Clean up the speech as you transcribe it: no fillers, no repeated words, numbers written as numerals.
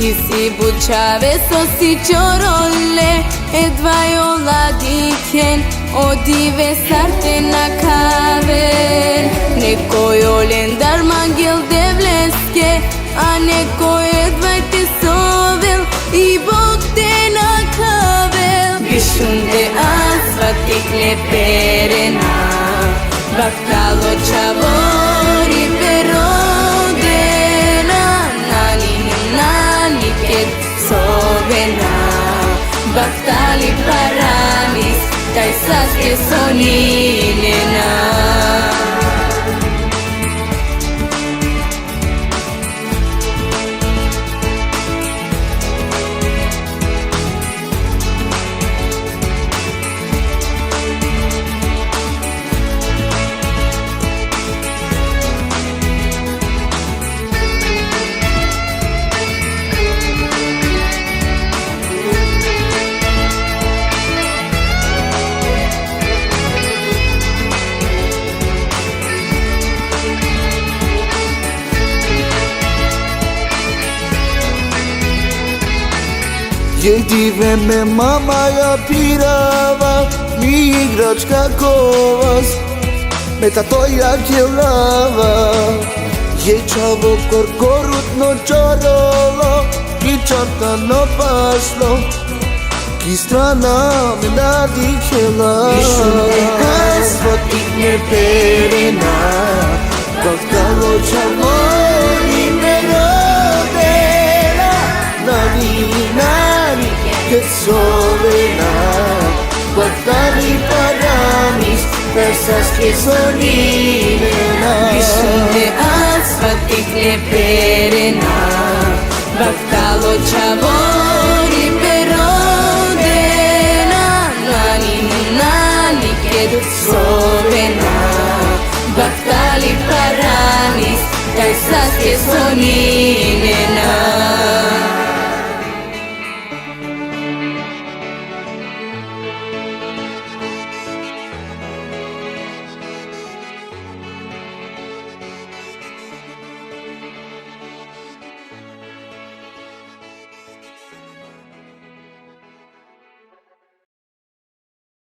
И си бучаве со си чороле, едва ја ладикен, одиве сарте на кавер. Некој олен дармангел девлеске, а некој едва те совел, и Бог те накавел. Бишунде асфати клеперена, бактало чавори перодена, нани кет совена, бактали парамис, тај саске сонинена. Једиве ме мама ја пирава, ми играчка ковас, ме тато ја ѓелава. Јечаво коркорутно чороло, ки чортано пасло, ки страна ме надихела. Асфати клеперена, бактало чавори перодена, nani kет совена, бактали парамис, тај саске сонинена. Бишунде асфати клеперена, бактало чавори перодена, nani kет совена, бактали парамис, тај саске сонинена.